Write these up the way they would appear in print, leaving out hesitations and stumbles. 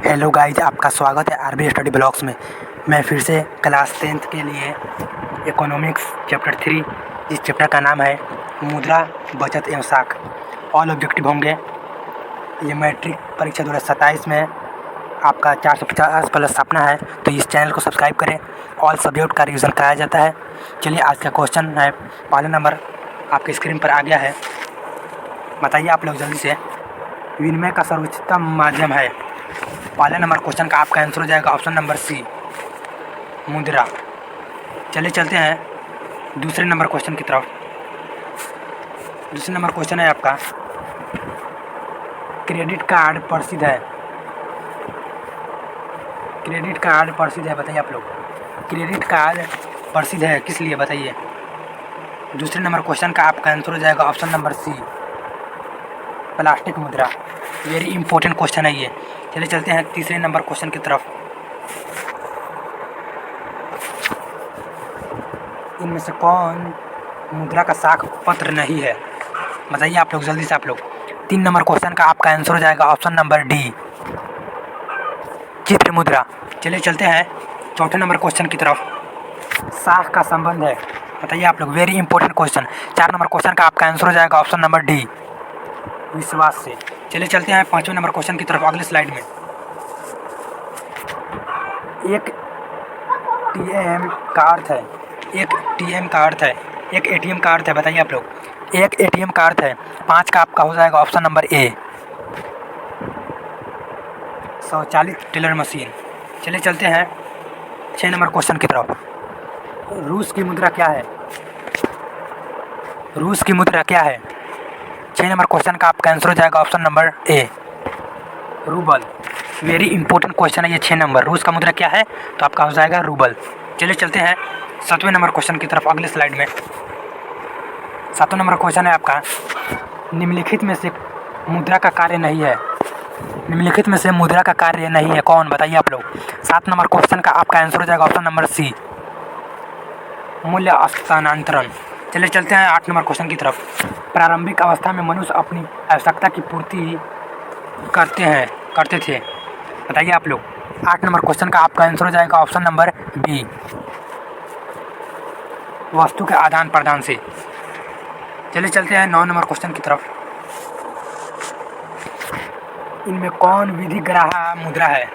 Hello guys, आपका स्वागत है आरबी स्टडी ब्लॉग्स में। मैं फिर से क्लास 10th के लिए इकोनॉमिक्स चैप्टर 3, जिस चैप्टर का नाम है मुद्रा, बचत एवं साख, ऑल ऑब्जेक्टिव होंगे। ये मैट्रिक परीक्षा 2027 में आपका 450 प्लस सपना है, तो इस चैनल को सब्सक्राइब करें। ऑल सब्जेक्ट का रिवीजन कराया जाता है। चलिए, आज का क्वेश्चन है, पहला नंबर आपके स्क्रीन पर आ गया है। बताइए आप लोग जल्दी से। विनिमय का सर्वोच्चतम माध्यम है। पहले नंबर क्वेश्चन का आपका आंसर हो जाएगा ऑप्शन नंबर सी, मुद्रा। चलिए चलते हैं दूसरे नंबर क्वेश्चन की तरफ। दूसरे नंबर क्वेश्चन है आपका, क्रेडिट कार्ड प्रसिद्ध है। क्रेडिट कार्ड प्रसिद्ध है, बताइए आप लोग। क्रेडिट कार्ड प्रसिद्ध है किस लिए, बताइए। दूसरे नंबर क्वेश्चन का आपका आंसर हो जाएगा ऑप्शन नंबर सी, प्लास्टिक मुद्रा। वेरी इंपॉर्टेंट क्वेश्चन है ये। चलिए चलते हैं तीसरे नंबर क्वेश्चन की तरफ। इनमें से कौन मुद्रा का साख पत्र नहीं है, बताइए आप लोग जल्दी से। आप लोग 3 नंबर क्वेश्चन का आपका आंसर हो जाएगा ऑप्शन नंबर डी, चित्र मुद्रा। चलिए चलते हैं चौथे नंबर क्वेश्चन की तरफ। साख का संबंध है, बताइए आप लोग। Very important question. 4 number question का आपका आंसर हो जाएगा ऑप्शन नंबर डी, विश्वास से। चलिए चलते हैं 5वें नंबर क्वेश्चन की तरफ अगले स्लाइड में। एक टीएम का अर्थ है, एक टीएम का अर्थ है, एक एटीएम का अर्थ है, बताइए आप लोग। एक एटीएम का अर्थ है। 5 का आपका हो जाएगा ऑप्शन नंबर ए, स्वचालित टेलर मशीन। चलिए चलते हैं 6 नंबर क्वेश्चन की तरफ। रूस की मुद्रा क्या है, रूस की मुद्रा क्या है। 6 नंबर क्वेश्चन का आपका आंसर हो जाएगा option number A, rouble. Very important question है ये 6 नंबर। रूस का मुद्रा क्या है, तो आपका हो जाएगा रूबल। चलिए चलते हैं 7वें नंबर क्वेश्चन की तरफ अगले स्लाइड में। 7वां नंबर क्वेश्चन है आपका, निम्नलिखित में से मुद्रा का कार्य नहीं है। निम्नलिखित में से मुद्रा का कार्य नहीं है कौन, बताइए आप लोग। 7 नंबर क्वेश्चन का आपका आंसर हो जाएगा ऑप्शन नंबर सी, मूल्य हस्तांतरण। चलिए चलते हैं 8 नंबर क्वेश्चन की तरफ। प्रारंभिक अवस्था में मनुष्य अपनी आवश्यकता की पूर्ति करते थे, बताइए आप लोग। 8 नंबर क्वेश्चन का आपका आंसर हो जाएगा ऑप्शन नंबर बी, वस्तु के आदान प्रदान से। चलिए चलते हैं 9 नंबर क्वेश्चन की तरफ। इनमें कौन विधिग्राह्य मुद्रा है।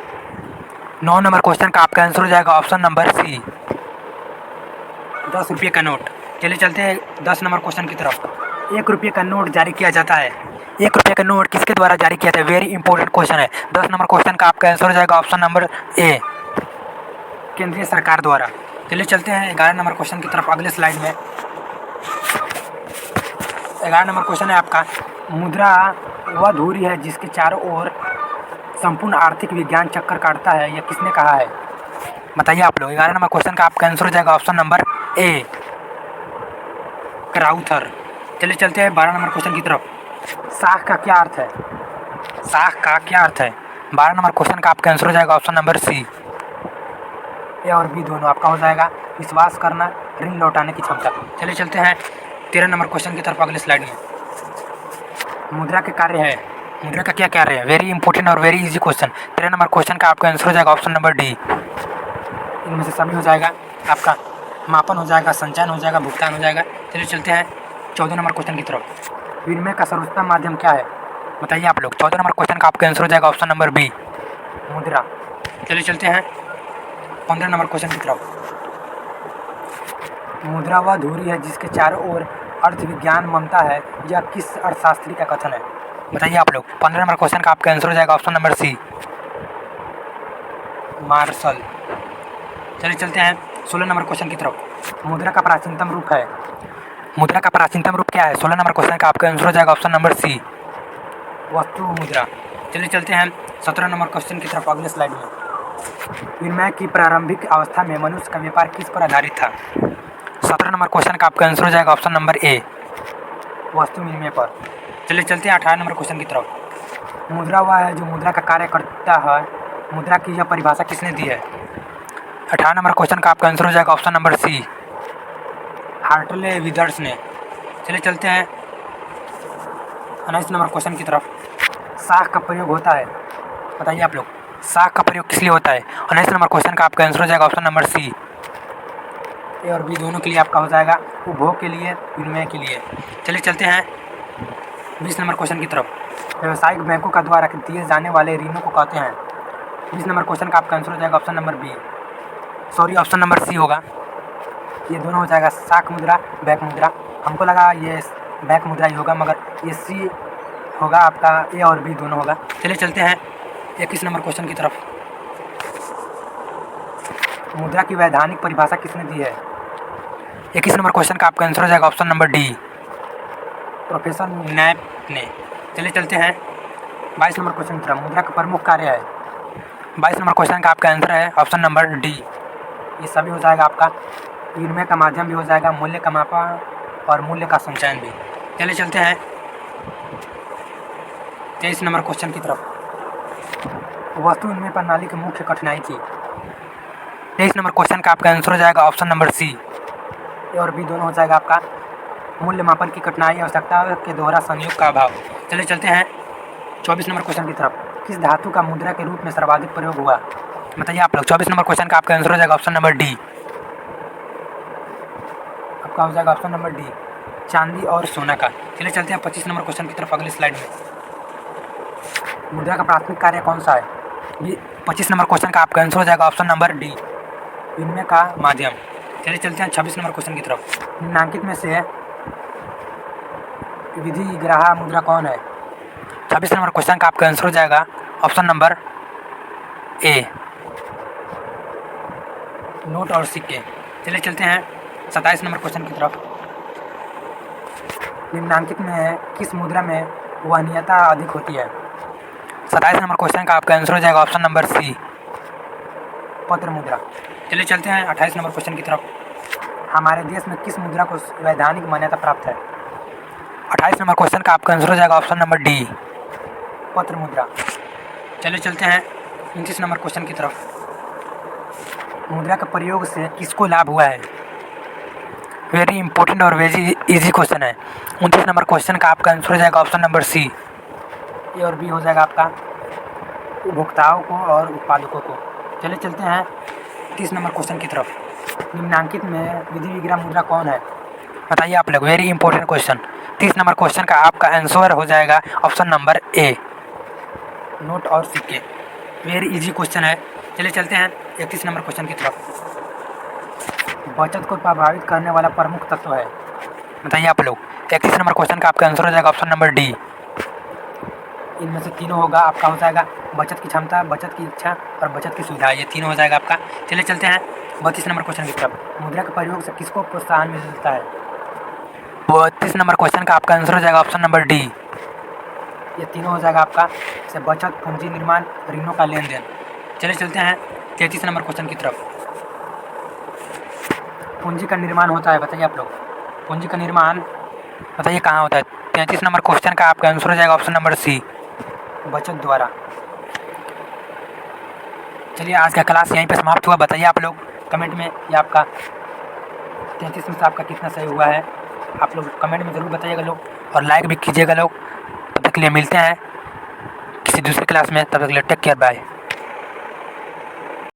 9 नंबर क्वेश्चन का आपका आंसर हो जाएगा ऑप्शन नंबर सी, 10 रुपये का नोट। चलिए चलते हैं 10 नंबर क्वेश्चन की तरफ। 1 रुपये का नोट जारी किया जाता है। 1 रुपये का नोट किसके द्वारा जारी किया जाता है, वेरी इंपॉर्टेंट क्वेश्चन है। 10 नंबर क्वेश्चन का आपका आंसर हो जाएगा ऑप्शन नंबर ए, केंद्रीय सरकार द्वारा। चलिए चलते हैं 11 नंबर क्वेश्चन की तरफ अगले स्लाइड में। 11 नंबर क्वेश्चन है आपका, मुद्रा वह धुरी है जिसके चारों ओर संपूर्ण आर्थिक विज्ञान चक्कर काटता है, यह किसने कहा है, बताइए आप लोग। 11 नंबर क्वेश्चन का आपका आंसर हो जाएगा ऑप्शन नंबर ए, क्राउथर। चलिए चलते हैं 12 नंबर क्वेश्चन की तरफ। साख का क्या अर्थ है, साख का क्या अर्थ है। 12 नंबर क्वेश्चन का आपका आंसर हो जाएगा ऑप्शन नंबर सी, ए और बी दोनों आपका हो जाएगा विश्वास करना, ऋण लौटाने की क्षमता। चलिए चलते हैं 13 नंबर क्वेश्चन की तरफ अगले स्लाइड में। मुद्रा के कार्य है, मुद्रा का क्या कार्य है, वेरी इंपॉर्टेंट और very easy question. 13 number question का आपका आंसर हो जाएगा ऑप्शन नंबर डी, इनमें से सभी हो जाएगा आपका। मापन हो जाएगा, संचयन हो जाएगा, भुगतान हो जाएगा। चलिए चलते हैं 14 नंबर क्वेश्चन की तरफ। विनिमय का सर्वोत्तम माध्यम क्या है, बताइए आप लोग। 14 नंबर क्वेश्चन का आपका आंसर हो जाएगा ऑप्शन नंबर बी, मुद्रा। चलिए चलते हैं 15 नंबर क्वेश्चन की तरफ। मुद्रा वह धुरी है जिसके चारों ओर अर्थ विज्ञान ममता है, यह किस अर्थशास्त्री का कथन है, बताइए आप लोग। 15 नंबर क्वेश्चन का आपका आंसर हो जाएगा ऑप्शन नंबर सी, मार्शल। चलिए चलते हैं 16 नंबर क्वेश्चन की तरफ। मुद्रा का प्राचीनतम रूप है, मुद्रा का प्राचीनतम रूप क्या है। 16 नंबर क्वेश्चन का आपका आंसर हो जाएगा ऑप्शन नंबर सी, वस्तु मुद्रा। चलिए चलते हैं 17 नंबर क्वेश्चन की तरफ अगले स्लाइड में। विनिमय की प्रारंभिक अवस्था में मनुष्य का व्यापार किस पर आधारित था। 17 नंबर क्वेश्चन का आपका आंसर हो जाएगा ऑप्शन नंबर ए, वस्तु विनिमय पर। चलिए चलते हैं 18 नंबर क्वेश्चन की तरफ। मुद्रा वह है जो मुद्रा का कार्य करता है, मुद्रा की यह परिभाषा किसने दी है। 18 नंबर क्वेश्चन का आपका आंसर हो जाएगा option number C, Hartley Withers ने। चलिए चलते हैं 19 नंबर क्वेश्चन की तरफ। साख का प्रयोग होता है, बताइए आप लोग। साख का प्रयोग किस लिए होता है? 19 नंबर क्वेश्चन का आपका आंसर हो जाएगा ऑप्शन नंबर सी। ए और बी दोनों के लिए आपका हो जाएगा उपभोग के लिए, विनिमय के लिए। चलिए चलते हैं 20 नंबर क्वेश्चन की तरफ। व्यावसायिक बैंकों का द्वारा दिए जाने वाले ऋणों को कहते हैं। 20 नंबर क्वेश्चन का आपका आंसर हो जाएगा option number B, sorry option number C होगा। ये दोनों हो जाएगा साख मुद्रा, बैंक मुद्रा। हमको लगा ये बैंक मुद्रा ही होगा, मगर ये सी होगा आपका, ए और बी दोनों होगा। चलिए चलते हैं 21 नंबर क्वेश्चन की तरफ। मुद्रा की वैधानिक परिभाषा किसने दी है? 21 नंबर क्वेश्चन का आपका आंसर हो जाएगा option number D, professor nap ने। चलिए चलते हैं 22 नंबर क्वेश्चन की तरफ। मुद्रा का प्रमुख कार्य है। 22 नंबर क्वेश्चन का आपका आंसर है ऑप्शन नंबर डी। ये सभी हो जाएगा आपका, विनिमय का माध्यम भी हो जाएगा, मूल्य का मापन और मूल्य का संचयन भी। चलिए चलते हैं 23 नंबर क्वेश्चन की तरफ। वस्तु विनिमय प्रणाली की मुख्य कठिनाई थी। 23 नंबर क्वेश्चन का आपका आंसर हो जाएगा ऑप्शन नंबर सी। ए और बी दोनों हो जाएगा आपका, मूल्य मापन की कठिनाई, आवश्यकता के दोहरा संयोग का अभाव। चलिए चलते हैं 24 नंबर क्वेश्चन की तरफ। किस धातु का मुद्रा के रूप में सर्वाधिक प्रयोग हुआ? बताइए आप लोग। 24 नंबर क्वेश्चन का आपका आंसर हो जाएगा ऑप्शन नंबर डी। आपका हो जाएगा ऑप्शन नंबर डी, चांदी और सोना का। चलिए चलते हैं 25 नंबर क्वेश्चन की तरफ अगले स्लाइड में। मुद्रा का प्राथमिक कार्य कौन सा है? ये 25 नंबर क्वेश्चन का आपका आंसर हो जाएगा ऑप्शन नंबर डी, विनिमय का माध्यम। चलिए चलते हैं 26 नंबर क्वेश्चन की तरफ। निम्नलिखित में से विधि ग्राह्य मुद्रा कौन है? 26 नंबर क्वेश्चन का आपका आंसर हो जाएगा ऑप्शन नंबर ए, नोट और सिक्के। चलिए चलते हैं 27 नंबर क्वेश्चन की तरफ। निम्नलिखित में किस मुद्रा में वहनीयता अधिक होती है? 27 नंबर क्वेश्चन का आपका आंसर हो जाएगा ऑप्शन नंबर सी, पत्र मुद्रा। चलिए चलते हैं 28 नंबर क्वेश्चन की तरफ। हमारे देश में किस मुद्रा को वैधानिक मान्यता प्राप्त है? 28 नंबर क्वेश्चन का आपका आंसर हो जाएगा ऑप्शन नंबर डी, पत्र मुद्रा। चलिए चलते हैं 29 नंबर क्वेश्चन की तरफ। मुद्रा के प्रयोग से किसको लाभ हुआ है? वेरी इंपॉर्टेंट और वेरी इजी क्वेश्चन है। 29 नंबर क्वेश्चन का आपका आंसर हो जाएगा ऑप्शन नंबर सी। ए और बी हो जाएगा आपका, उपभोक्ताओं को और उत्पादकों को। चलिए चलते हैं 30 नंबर क्वेश्चन की तरफ। निम्नलिखित में विधि विग्रह मुद्रा कौन है? बताइए आप लोग। Very important question. 30 number question का आपका आंसर हो जाएगा ऑप्शन नंबर ए, नोट और सिक्के। वेरी इजी क्वेश्चन है। चलिए चलते हैं 31 नंबर क्वेश्चन की तरफ। बचत को प्रभावित करने वाला प्रमुख तत्व है। बताइए आप लोग। 31 नंबर क्वेश्चन का आपका आंसर हो जाएगा ऑप्शन नंबर डी। इनमें से तीनों होगा आपका, हो जाएगा बचत की क्षमता, बचत की इच्छा और बचत की सुविधा। ये तीनों हो जाएगा आपका। चलिए चलते हैं 32 नंबर क्वेश्चन की तरफ। मुद्रा के प्रयोग से किसको प्रोत्साहन मिलता है? 32 नंबर क्वेश्चन का आपका आंसर हो जाएगा ऑप्शन नंबर डी। ये तीनों हो जाएगा आपका, जैसे बचत, पूंजी निर्माण, ऋणों का लेन देन। चलिए चलते हैं 33 नंबर क्वेश्चन की तरफ। पूंजी का निर्माण होता है, बताइए आप लोग। पूंजी का निर्माण बताइए कहाँ होता है? 33 नंबर क्वेश्चन का आपका आंसर हो जाएगा ऑप्शन नंबर सी, बचत द्वारा। चलिए आज का क्लास यहीं पे समाप्त हुआ। बताइए आप लोग कमेंट में ये आपका 33 में से आपका कितना सही हुआ है। आप लोग कमेंट में ज़रूर बताइएगा लोग, और लाइक भी कीजिएगा लोग। तब तक के लिए मिलते हैं किसी दूसरी क्लास में। तब तक के लिए टेक केयर, बाय।